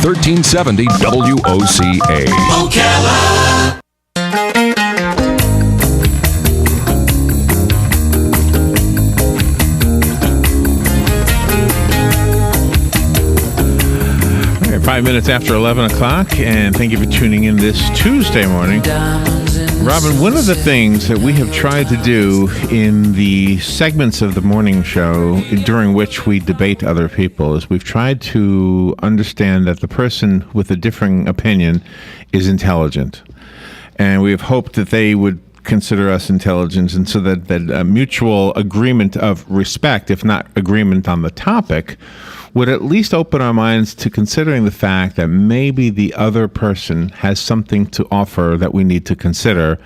1370 WOCA. Ocala. All right, 5 minutes after 11 o'clock, and thank you for tuning in this Tuesday morning. Robin, one of the things that we have tried to do in the segments of the morning show during which we debate other people is we've tried to understand that the person with a differing opinion is intelligent. And we have hoped that they would consider us intelligent, and so that a mutual agreement of respect, if not agreement on the topic, would at least open our minds to considering the fact that maybe the other person has something to offer that we need to consider,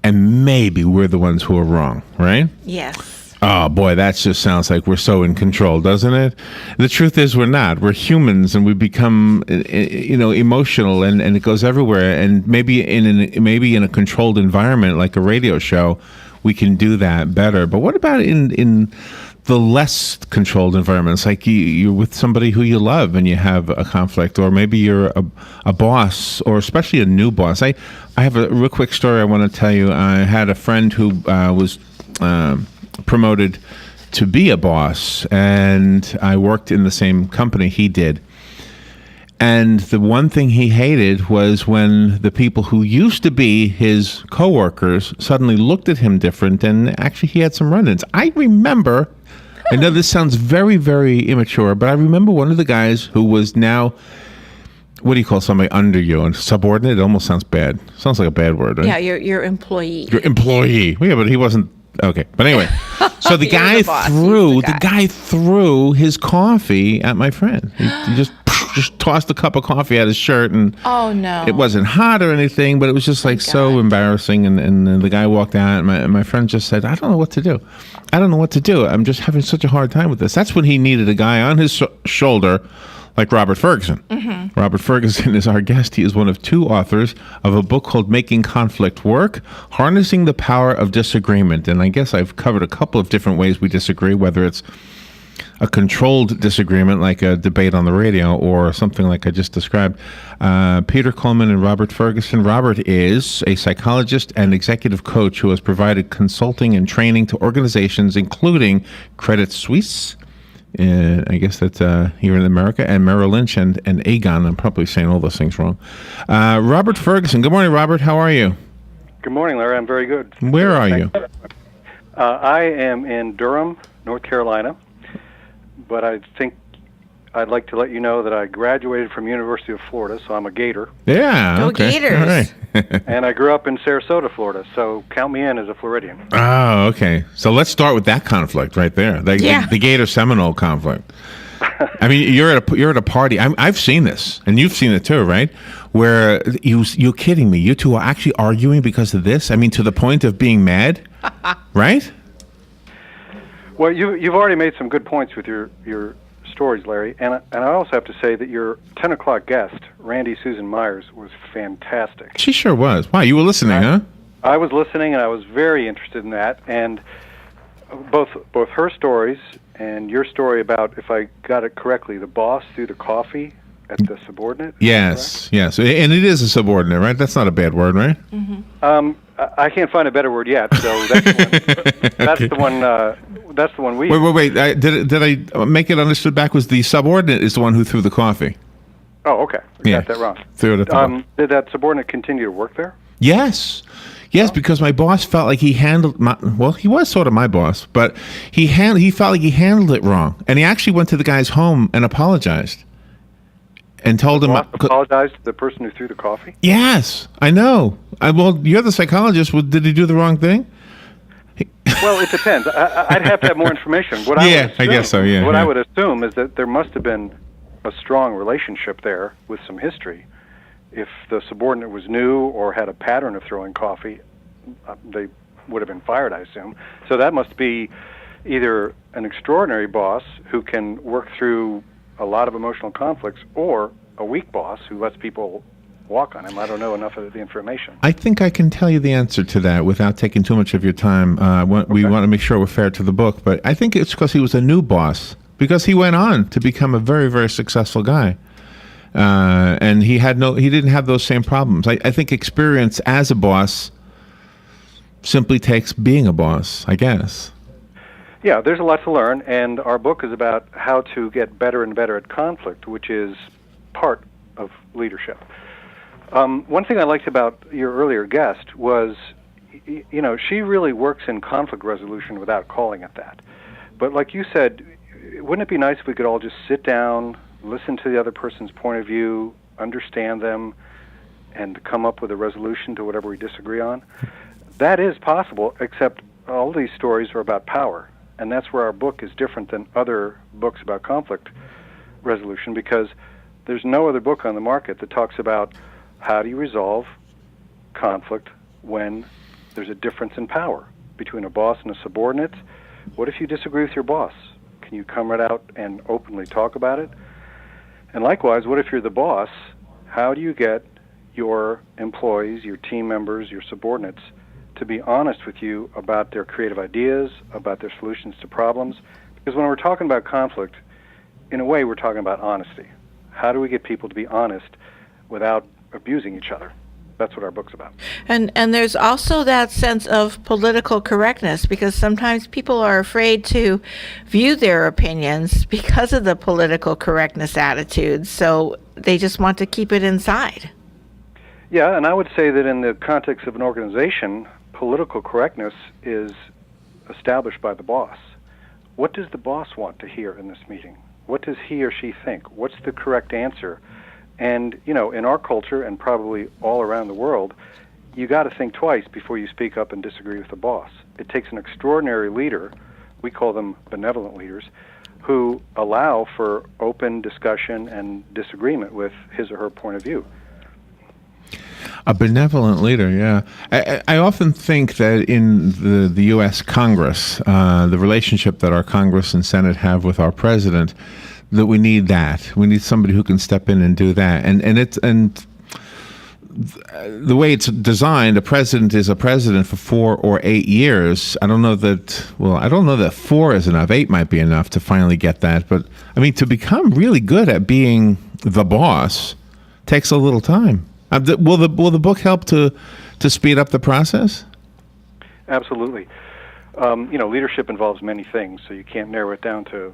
and maybe we're the ones who are wrong, right? Yes. Oh, boy, that just sounds like we're so in control, doesn't it? The truth is we're not. We're humans, and we become, emotional, and it goes everywhere. And maybe in a controlled environment like a radio show, we can do that better. But what about in the less controlled environments, like you're with somebody who you love and you have a conflict, or maybe you're a boss, or especially a new boss. I have a real quick story I want to tell you. I had a friend who was promoted to be a boss, and I worked in the same company he did. And the one thing he hated was when the people who used to be his coworkers suddenly looked at him different, and actually he had some run-ins. I remember, I know this sounds very, very immature, but I remember one of the guys who was now, what do you call somebody under you? And subordinate? It almost sounds bad. Sounds like a bad word, right? Yeah, your employee. Your employee. Yeah, but he wasn't. Okay, but anyway, so the guy threw his coffee at my friend. He just tossed a cup of coffee at his shirt, and oh no, it wasn't hot or anything, but it was just like so embarrassing. And the guy walked out, and my friend just said, "I don't know what to do. I don't know what to do. I'm just having such a hard time with this." That's when he needed a guy on his shoulder, like Robert Ferguson. Mm-hmm. Robert Ferguson is our guest. He is one of two authors of a book called Making Conflict Work, Harnessing the Power of Disagreement. And I guess I've covered a couple of different ways we disagree, whether it's a controlled disagreement like a debate on the radio or something like I just described. Peter Coleman and Robert Ferguson. Robert is a psychologist and executive coach who has provided consulting and training to organizations including Credit Suisse, I guess that's here in America, and Merrill Lynch and Aegon. I'm probably saying all those things wrong. Robert Ferguson. Good morning, Robert. How are you? Good morning, Larry. I'm very good. Where are you? I am in Durham, North Carolina, but I think I'd like to let you know that I graduated from University of Florida, so I'm a Gator. Yeah, Go okay. Gators. All right. And I grew up in Sarasota, Florida, so count me in as a Floridian. Oh, okay. So let's start with that conflict right there. The Gator Seminole conflict. I mean, you're at a party. I've seen this, and you've seen it too, right? Where you're kidding me. You two are actually arguing because of this. I mean, to the point of being mad, right? Well, you've already made some good points with your stories, Larry, and I also have to say that your 10 o'clock guest, Randy Susan Myers, was fantastic. She sure was. Wow, you were listening, huh? I was listening, and I was very interested in that, and both her stories and your story about, if I got it correctly, the boss threw the coffee at the subordinate. Yes, and it is a subordinate, right? That's not a bad word, right? Mm-hmm. I can't find a better word yet, so that's the one. That's the one we. Wait. Did I make it understood backwards? The subordinate is the one who threw the coffee. Oh, okay. Got that wrong. Threw it at the did that subordinate continue to work there? Yes, because my boss felt like he handled he was sort of my boss, but he felt like he handled it wrong, and he actually went to the guy's home and apologized. And told him... Apologized to the person who threw the coffee? Yes, I know. Well, you're the psychologist. Well, did he do the wrong thing? Well, it depends. I'd have to have more information. I guess so, yeah. What I would assume is that there must have been a strong relationship there with some history. If the subordinate was new or had a pattern of throwing coffee, they would have been fired, I assume. So that must be either an extraordinary boss who can work through a lot of emotional conflicts, or a weak boss who lets people walk on him. I don't know enough of the information. I think I can tell you the answer to that without taking too much of your time. We want to make sure we're fair to the book, but I think it's because he was a new boss, because he went on to become a very, very successful guy. and he didn't have those same problems. I think experience as a boss simply takes being a boss, I guess. Yeah, there's a lot to learn, and our book is about how to get better and better at conflict, which is part of leadership. One thing I liked about your earlier guest was, she really works in conflict resolution without calling it that. But like you said, wouldn't it be nice if we could all just sit down, listen to the other person's point of view, understand them, and come up with a resolution to whatever we disagree on? That is possible, except all these stories are about power. And that's where our book is different than other books about conflict resolution, because there's no other book on the market that talks about how do you resolve conflict when there's a difference in power between a boss and a subordinate. What if you disagree with your boss? Can you come right out and openly talk about it? And likewise, what if you're the boss? How do you get your employees, your team members, your subordinates to be honest with you about their creative ideas, about their solutions to problems? Because when we're talking about conflict, in a way, we're talking about honesty. How do we get people to be honest without abusing each other? That's what our book's about. And there's also that sense of political correctness, because sometimes people are afraid to view their opinions because of the political correctness attitude, so they just want to keep it inside. Yeah, and I would say that in the context of an organization, political correctness is established by the boss. What does the boss want to hear in this meeting? What does he or she think? What's the correct answer? And, in our culture, and probably all around the world, you got to think twice before you speak up and disagree with the boss. It takes an extraordinary leader, we call them benevolent leaders, who allow for open discussion and disagreement with his or her point of view. A benevolent leader, yeah. I often think that in the U.S. Congress, the relationship that our Congress and Senate have with our president, that we need that. We need somebody who can step in and do that. And the way it's designed, a president is a president for 4 or 8 years. I don't know that 4 is enough. 8 might be enough to finally get that. But I mean, to become really good at being the boss takes a little time. Will the book help to speed up the process? Absolutely. Leadership involves many things, so you can't narrow it down to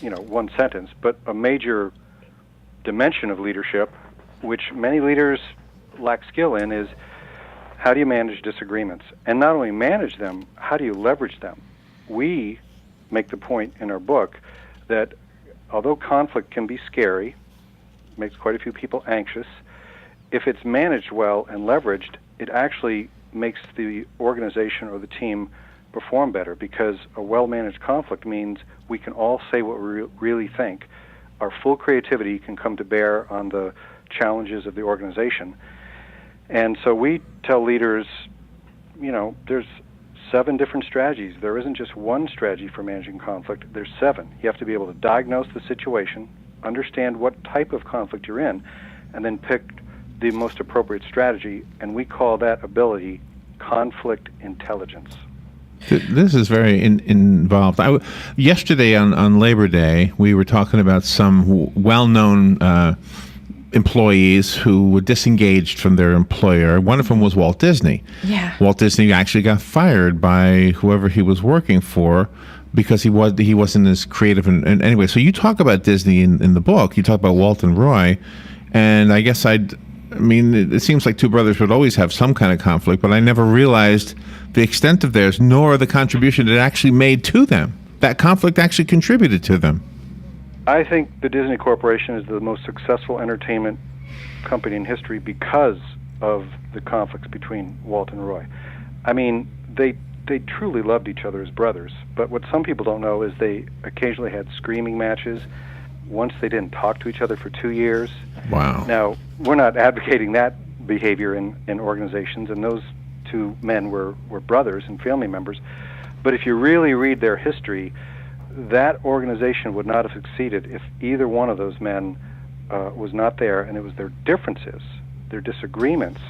one sentence. But a major dimension of leadership, which many leaders lack skill in, is how do you manage disagreements? And not only manage them, how do you leverage them? We make the point in our book that although conflict can be scary, makes quite a few people anxious, if it's managed well and leveraged, it actually makes the organization or the team perform better, because a well-managed conflict means we can all say what we really think. Our full creativity can come to bear on the challenges of the organization. And so we tell leaders, there's 7 different strategies. There isn't just one strategy for managing conflict. There's 7. You have to be able to diagnose the situation, understand what type of conflict you're in, and then pick the most appropriate strategy, and we call that ability conflict intelligence. This is very involved. Yesterday on Labor Day, we were talking about some well-known employees who were disengaged from their employer. One of them was Walt Disney. Yeah. Walt Disney actually got fired by whoever he was working for because he wasn't as creative. And anyway, so you talk about Disney in the book. You talk about Walt and Roy, and I guess it seems like two brothers would always have some kind of conflict, but I never realized the extent of theirs, nor the contribution it actually made to them. That conflict actually contributed to them. I think the Disney Corporation is the most successful entertainment company in history because of the conflicts between Walt and Roy. I mean, they truly loved each other as brothers, but what some people don't know is they occasionally had screaming matches. Once they didn't talk to each other for 2 years. Wow. Now, we're not advocating that behavior in organizations, and those 2 men were brothers and family members. But if you really read their history, that organization would not have succeeded if either one of those men was not there, and it was their differences, their disagreements,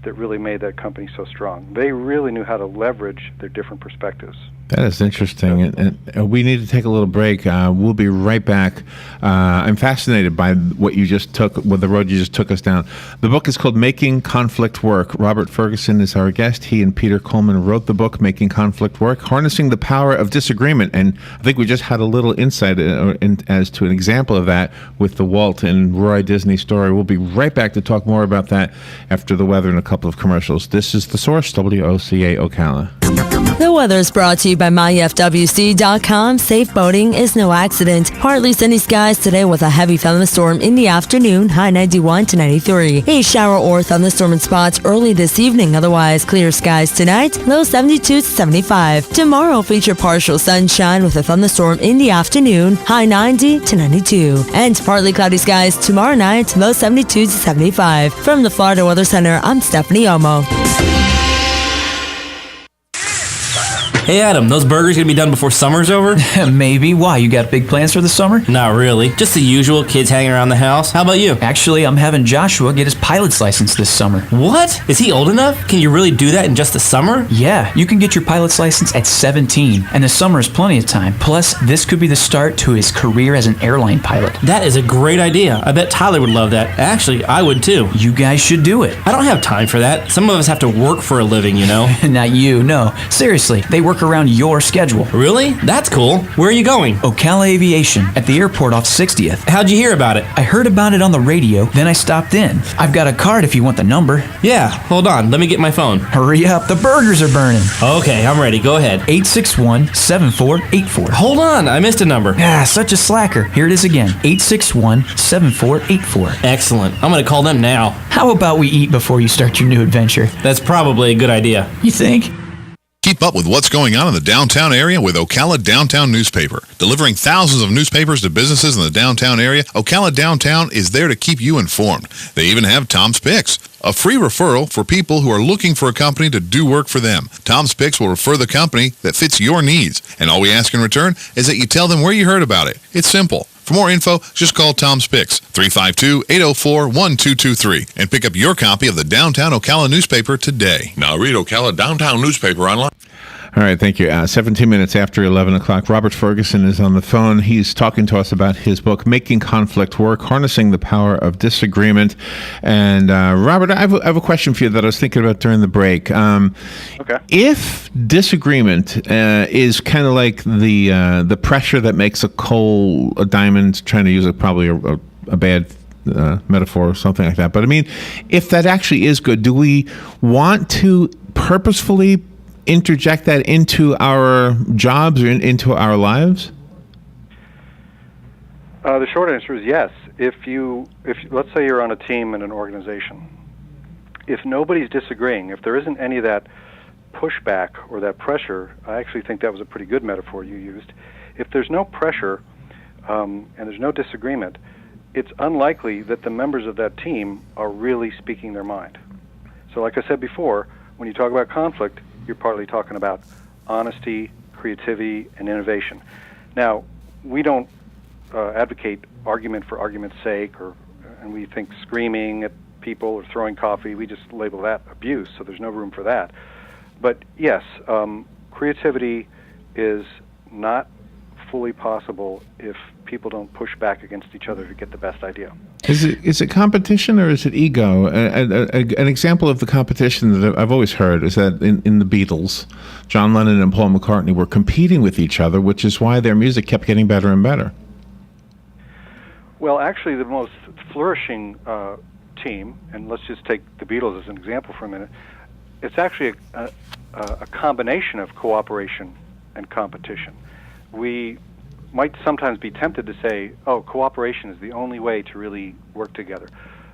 that really made that company so strong. They really knew how to leverage their different perspectives. That is interesting, and we need to take a little break. We'll be right back. I'm fascinated by what the road you just took us down. The book is called Making Conflict Work. Robert Ferguson is our guest. He and Peter Coleman wrote the book, Making Conflict Work, Harnessing the Power of Disagreement. And I think we just had a little insight as to an example of that with the Walt and Roy Disney story. We'll be right back to talk more about that after the weather and a couple of commercials. This is The Source, WOCA Ocala. The weather is brought to you by MyFWC.com. Safe boating is no accident. Partly sunny skies today with a heavy thunderstorm in the afternoon, high 91 to 93. A shower or thunderstorm in spots early this evening, otherwise clear skies tonight, low 72 to 75. Tomorrow feature partial sunshine with a thunderstorm in the afternoon, high 90 to 92. And partly cloudy skies tomorrow night, low 72 to 75. From the Florida Weather Center, I'm Stephanie Omo. Hey Adam, those burgers gonna be done before summer's over? Maybe. Why? You got big plans for the summer? Not really. Just the usual, kids hanging around the house. How about you? Actually, I'm having Joshua get his pilot's license this summer. What? Is he old enough? Can you really do that in just the summer? Yeah, you can get your pilot's license at 17, and the summer is plenty of time. Plus, this could be the start to his career as an airline pilot. That is a great idea. I bet Tyler would love that. Actually, I would too. You guys should do it. I don't have time for that. Some of us have to work for a living, you know. Not you, no. Seriously, they work around your schedule. Really? That's cool. Where are you going? Ocala Aviation, at the airport off 60th. How'd you hear about it? I heard about it on the radio, then I stopped in. I've got a card if you want the number. Yeah, hold on. Let me get my phone. Hurry up, the burgers are burning. Okay, I'm ready. Go ahead. 861-7484. Hold on, I missed a number. Ah, such a slacker. Here it is again. 861-7484. Excellent. I'm gonna call them now. How about we eat before you start your new adventure? That's probably a good idea. You think? Keep up with what's going on in the downtown area with Ocala Downtown Newspaper. Delivering thousands of newspapers to businesses in the downtown area, Ocala Downtown is there to keep you informed. They even have Tom's Picks, a free referral for people who are looking for a company to do work for them. Tom's Picks will refer the company that fits your needs, and all we ask in return is that you tell them where you heard about it. It's simple. For more info, just call Tom's Picks, 352-804-1223, and pick up your copy of the Downtown Ocala newspaper today. Now read Ocala Downtown Newspaper online. All right, thank you. 17 minutes after 11 o'clock, Robert Ferguson is on the phone. He's talking to us about his book, Making Conflict Work, Harnessing the Power of Disagreement. And Robert, I have a question for you that I was thinking about during the break. Okay. If disagreement is kind of like the pressure that makes a diamond, trying to use probably a bad metaphor or something like that. But I mean, if that actually is good, do we want to purposefully interject that into our jobs or into our lives? The short answer is yes. If let's say you're on a team in an organization, if nobody's disagreeing, if there isn't any of that pushback or that pressure, I actually think that was a pretty good metaphor you used. If there's no pressure and there's no disagreement, it's unlikely that the members of that team are really speaking their mind. So like I said before, when you talk about conflict, you're partly talking about honesty, creativity, and innovation. Now, we don't advocate argument for argument's sake, and we think screaming at people or throwing coffee, we just label that abuse, so there's no room for that. But yes, creativity is not fully possible if people don't push back against each other to get the best idea. Is it competition or is it ego? An example of the competition that I've always heard is that in the Beatles, John Lennon and Paul McCartney were competing with each other, which is why their music kept getting better and better. Well, actually, the most flourishing team, and let's just take the Beatles as an example for a minute, it's actually a combination of cooperation and competition. We might sometimes be tempted to say, oh, cooperation is the only way to really work together.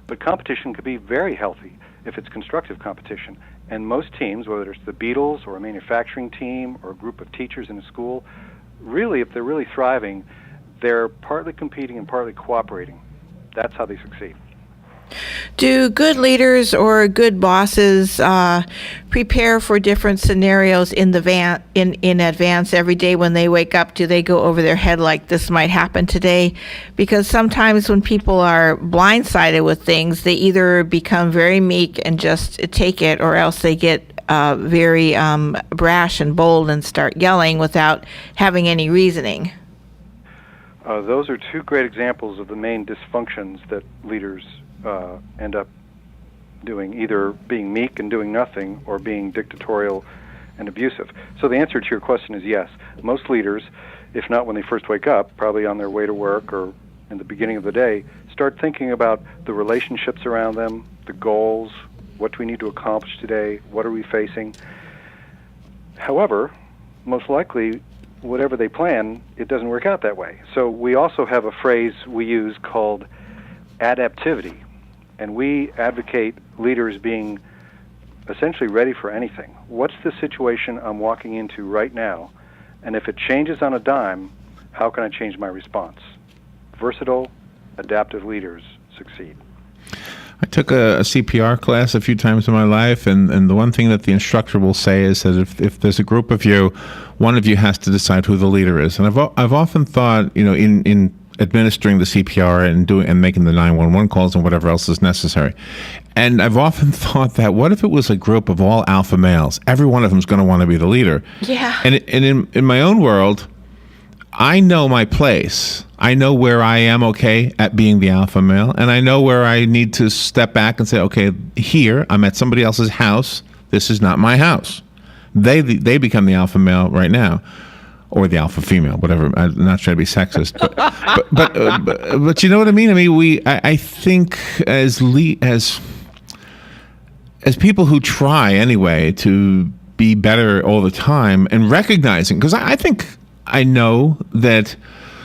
But competition could be very healthy if it's constructive competition. And most teams, whether it's the Beatles or a manufacturing team or a group of teachers in a school, really, if they're really thriving, they're partly competing and partly cooperating. That's how they succeed. Do good leaders or good bosses prepare for different scenarios in advance every day when they wake up? Do they go over their head like this might happen today? Because sometimes when people are blindsided with things, they either become very meek and just take it, or else they get very brash and bold and start yelling without having any reasoning. Those are two great examples of the main dysfunctions that leaders end up doing, either being meek and doing nothing or being dictatorial and abusive. So the answer to your question is yes. Most leaders, if not when they first wake up, probably on their way to work or in the beginning of the day, start thinking about the relationships around them, the goals, what do we need to accomplish today, what are we facing. However, most likely, whatever they plan, it doesn't work out that way. So we also have a phrase we use called adaptivity. And we advocate leaders being essentially ready for anything. What's the situation I'm walking into right now? And if it changes on a dime, how can I change my response? Versatile, adaptive leaders succeed. I took a CPR class a few times in my life, and the one thing that the instructor will say is that if there's a group of you, one of you has to decide who the leader is. And I've often thought, in administering the CPR and making the 911 calls and whatever else is necessary. And I've often thought that, what if it was a group of all alpha males? Every one of them is going to want to be the leader. Yeah. And in my own world, I know my place. I know where I am okay at being the alpha male, and I know where I need to step back and say, okay, here, I'm at somebody else's house. This is not my house. They become the alpha male right now. Or the alpha female, whatever. I'm not trying to be sexist, but you know what I mean. I mean, I think as people who try anyway to be better all the time and recognizing, because I think I know that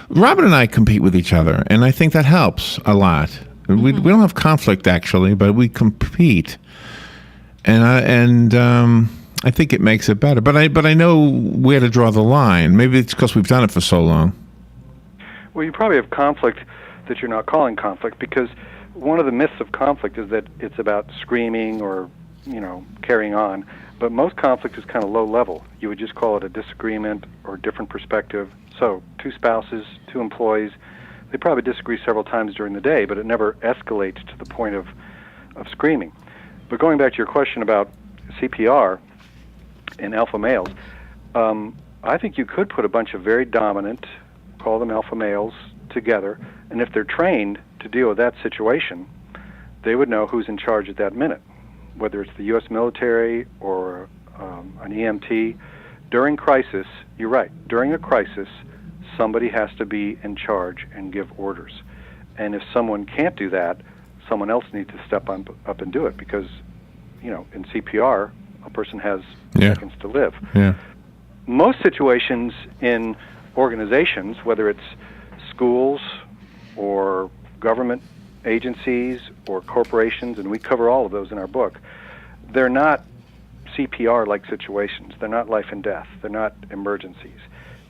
Robin and I compete with each other, and I think that helps a lot. Mm-hmm. We don't have conflict actually, but we compete, and I think it makes it better, but I know where to draw the line. Maybe it's because we've done it for so long. Well, you probably have conflict that you're not calling conflict, because one of the myths of conflict is that it's about screaming or, carrying on. But most conflict is kind of low level. You would just call it a disagreement or a different perspective. So, two spouses, two employees, they probably disagree several times during the day, but it never escalates to the point of screaming. But going back to your question about CPR, in alpha males, I think you could put a bunch of very dominant, call them alpha males, together, and if they're trained to deal with that situation, they would know who's in charge at that minute, whether it's the U.S. military or an EMT. During crisis, you're right, during a crisis, somebody has to be in charge and give orders. And if someone can't do that, someone else needs to step up and do it, because, in CPR, a person has seconds to live. Yeah. Most situations in organizations, whether it's schools or government agencies or corporations, and we cover all of those in our book, they're not CPR-like situations. They're not life and death. They're not emergencies.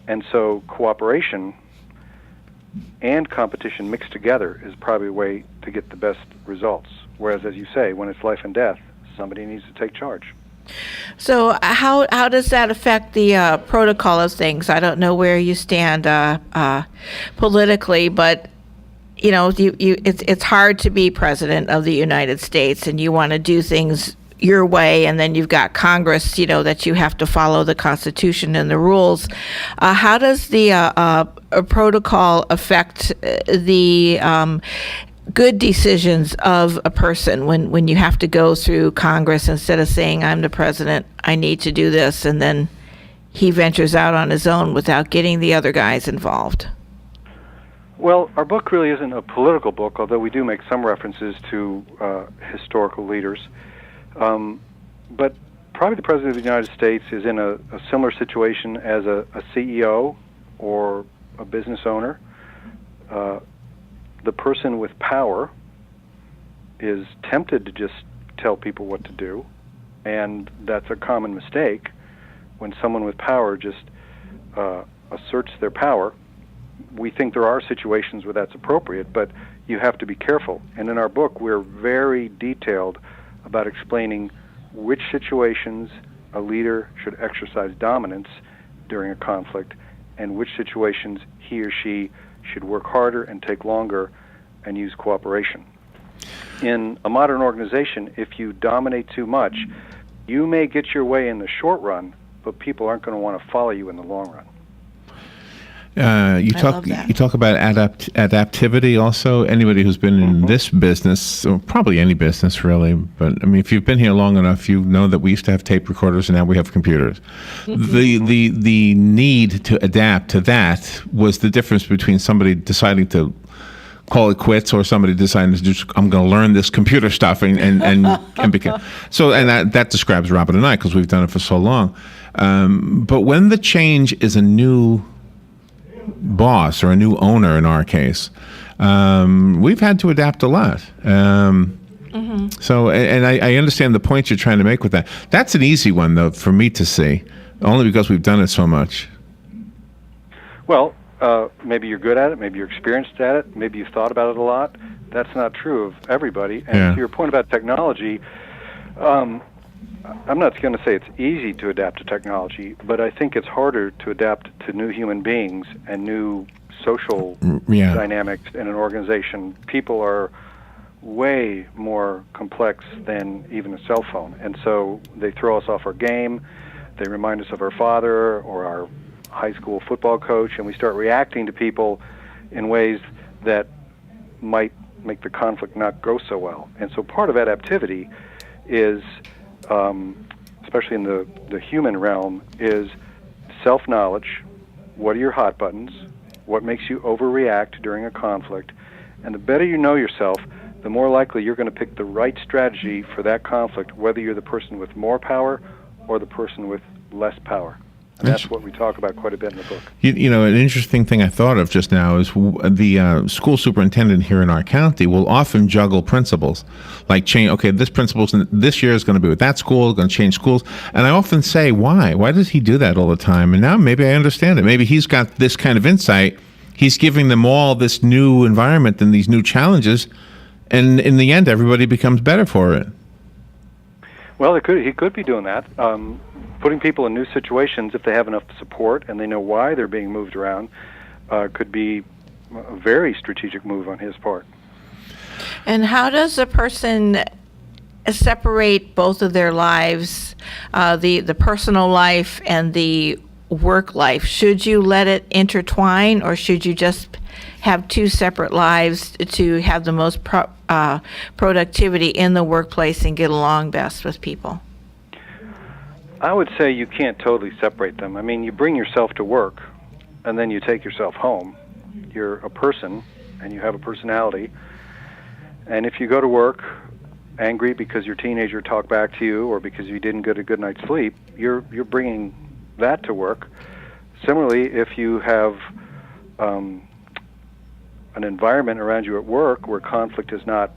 And so cooperation and competition mixed together is probably a way to get the best results. Whereas, as you say, when it's life and death, somebody needs to take charge. So how does that affect the protocol of things? I don't know where you stand politically, but it's hard to be president of the United States, and you want to do things your way, and then you've got Congress, that you have to follow the Constitution and the rules. How does the protocol affect the good decisions of a person when you have to go through Congress instead of saying, I'm the president, I need to do this, and then he ventures out on his own without getting the other guys involved? Well, our book really isn't a political book, although we do make some references to historical leaders. But probably the President of the United States is in a similar situation as a CEO or a business owner. The person with power is tempted to just tell people what to do, and that's a common mistake. When someone with power just asserts their power, we think there are situations where that's appropriate, but you have to be careful. And in our book, we're very detailed about explaining which situations a leader should exercise dominance during a conflict and which situations he or she should work harder and take longer and use cooperation. In a modern organization, if you dominate too much, you may get your way in the short run, but people aren't going to want to follow you in the long run. You talk about adaptivity also. Anybody who's been in this business, or probably any business really, but I mean, if you've been here long enough, you know that we used to have tape recorders and now we have computers. The need to adapt to that was the difference between somebody deciding to call it quits or somebody deciding to just, I'm going to learn this computer stuff and become so. And that describes Robert and I, because we've done it for so long. But when the change is a new boss or a new owner, in our case, we've had to adapt a lot. So, and I understand the point you're trying to make with that. That's an easy one, though, for me to see, only because we've done it so much. Well, maybe you're good at it, maybe you're experienced at it, maybe you've thought about it a lot. That's not true of everybody. And to your point about technology, I'm not going to say it's easy to adapt to technology, but I think it's harder to adapt to new human beings and new social dynamics in an organization. People are way more complex than even a cell phone, and so they throw us off our game. They remind us of our father or our high school football coach, and we start reacting to people in ways that might make the conflict not go so well. And so part of adaptivity is, especially in the human realm, is self-knowledge. What are your hot buttons? What makes you overreact during a conflict? And the better you know yourself, the more likely you're going to pick the right strategy for that conflict, whether you're the person with more power or the person with less power. And that's what we talk about quite a bit in the book. You know, an interesting thing I thought of just now is the school superintendent here in our county will often juggle principals, like change. Okay, this principal's this year is going to be with that school, going to change schools, and I often say, why? Why does he do that all the time? And now maybe I understand it. Maybe he's got this kind of insight. He's giving them all this new environment and these new challenges, and in the end, everybody becomes better for it. Well, he could be doing that. Putting people in new situations, if they have enough support and they know why they're being moved around, could be a very strategic move on his part. And how does a person separate both of their lives, the personal life and the work life? Should you let it intertwine, or should you just have two separate lives to have the most productivity in the workplace and get along best with people? I would say you can't totally separate them. I mean, you bring yourself to work, and then you take yourself home. You're a person, and you have a personality. And if you go to work angry because your teenager talked back to you or because you didn't get a good night's sleep, you're bringing that to work. Similarly, if you have an environment around you at work where conflict is not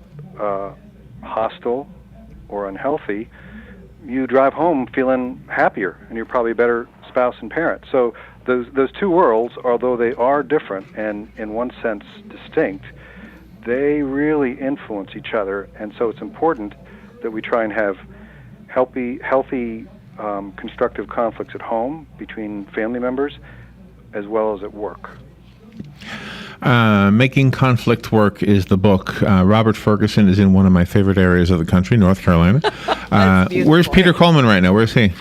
hostile or unhealthy, you drive home feeling happier, and you're probably a better spouse and parent. So those two worlds, although they are different and in one sense distinct, they really influence each other. And so it's important that we try and have healthy, constructive conflicts at home between family members as well as at work. Making Conflict Work is the book. Robert Ferguson is in one of my favorite areas of the country, North Carolina. Where's Peter Coleman right now? Where's he?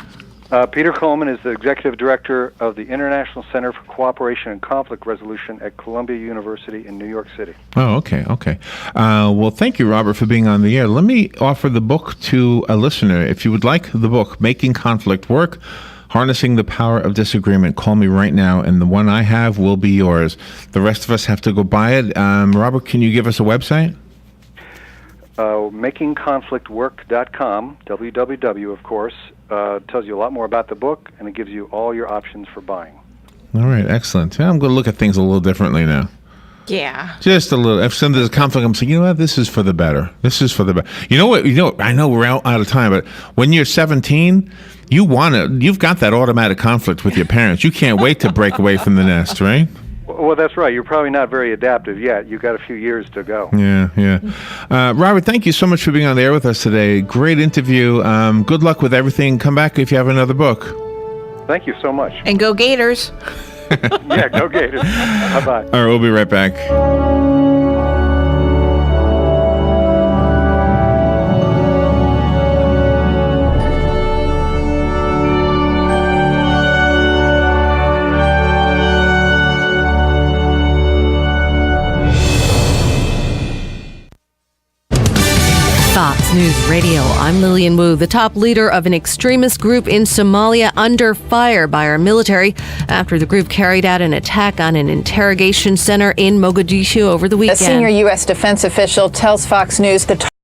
Peter Coleman is the executive director of the International Center for Cooperation and Conflict Resolution at Columbia University in New York City. Oh, okay. Well, thank you, Robert, for being on the air. Let me offer the book to a listener. If you would like the book, Making Conflict Work, Harnessing the Power of Disagreement, call me right now, and the one I have will be yours. The rest of us have to go buy it. Robert, can you give us a website? MakingConflictWork.com, www, of course, tells you a lot more about the book, and it gives you all your options for buying. All right, excellent. I'm going to look at things a little differently now. Yeah. Just a little. If there's a conflict, I'm saying, you know what, this is for the better. This is for the better. You know what? I know we're out of time, but when you're 17, you've got that automatic conflict with your parents. You can't wait to break away from the nest, right? Well, that's right. You're probably not very adaptive yet. You've got a few years to go. Yeah. Robert, thank you so much for being on the air with us today. Great interview. Good luck with everything. Come back if you have another book. Thank you so much. And go Gators. Yeah, go Gators. Bye-bye. All right, we'll be right back. Fox News Radio, I'm Lillian Wu. The top leader of an extremist group in Somalia under fire by our military after the group carried out an attack on an interrogation center in Mogadishu over the weekend. A senior U.S. defense official tells Fox News the